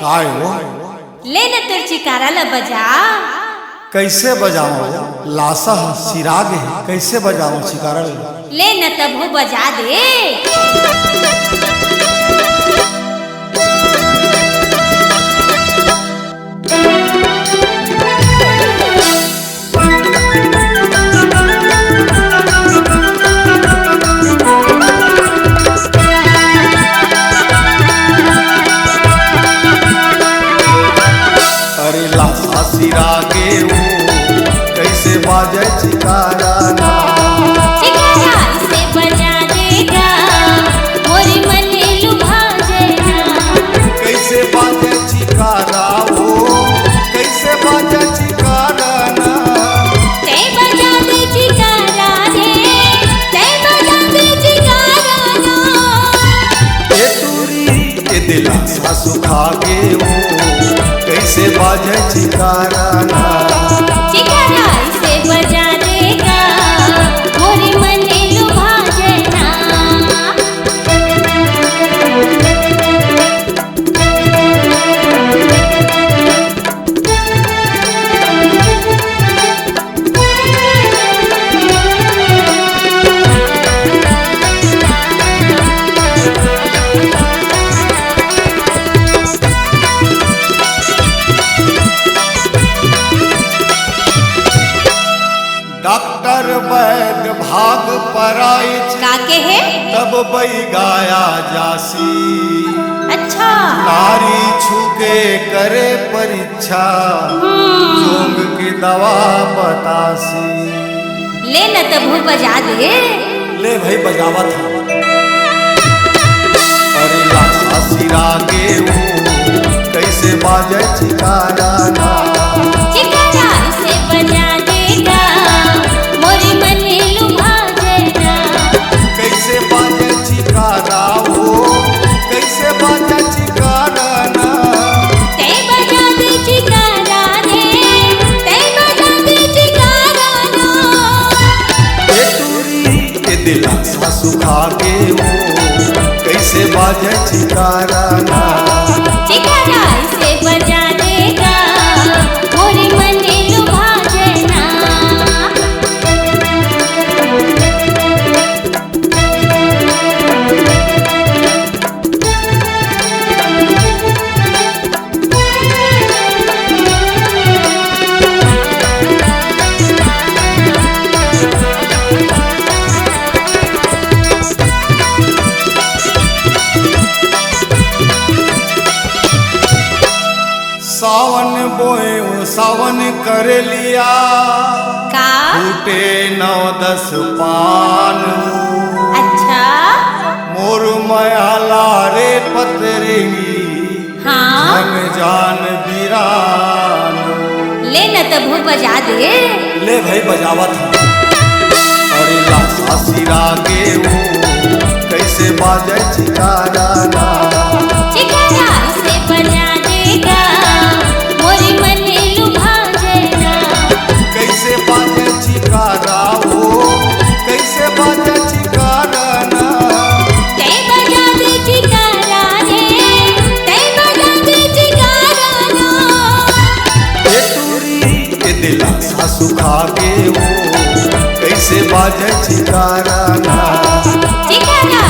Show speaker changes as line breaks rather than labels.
काय हो
ले न तुर चिकारा ल बजा।
कैसे बजाओ लासा सिराग है कैसे बजाओ चिकारा
ले न तबहू बजा दे।
अरे लासा सिरागे वो कैसे बाजे चिकारा ना
चिकारा से बजा देगा मोरी मन लुभा देगा।
कैसे बाजे चिकारा वो कैसे बाजे चिकारा ना
ते बजा दे चिकारा रे ते बजा दे चिकारा ना।
ये तुरी ये दिला सा सुखागे वो कैसे बाजे चिकारा ना
चिकारा से बजा देगा मोरी मन लुभा देना।
डॉक्टर वैद भाग पराई
काके है
तब बई गाया जासी
अच्छा
नारी छुके करे परीक्षा जोंग की दवा बतासी।
ले न तबहू बजा दे।
ले भाई बजावा था अरे लासा सिरागे वो कैसे बाजे चिकारा ना
चिकारा से बजा देगा मोरी मन लुभा देना।
कैसे बाजे चिकारा वो कैसे बाजे चिकारा ना
ते बजा दे चिकारा रे ते बजा दे चिकारा ना।
ये तुरी ये दिला सा सुखागे वो कैसे बाजे चिकारा ना
चिकारा से बजा देगा मोरी मन लुभा देना।
सावन बोए सावन कर लिया
का
फूटे 9-10 पान
अच्छा
मोर मयाला रे पतरेगी
हाँ
धन जान वीरान।
ले न तबहू बजा दे।
ले भाई बजावा था अरे लासा सिरागे वो कैसे बाजे चिकारा ना
चिकारा से बजा देगा मोरी मन लुभा देना।
कैसे बाजे चिकारा वो कैसे बाजे चिकारा ना
ते बजा दे चिकारा रे ते बजा दे चिकारा ना।
ये तुरी ये दिला सा सुखागे वो कैसे बाजे चिकारा ना
चिकारा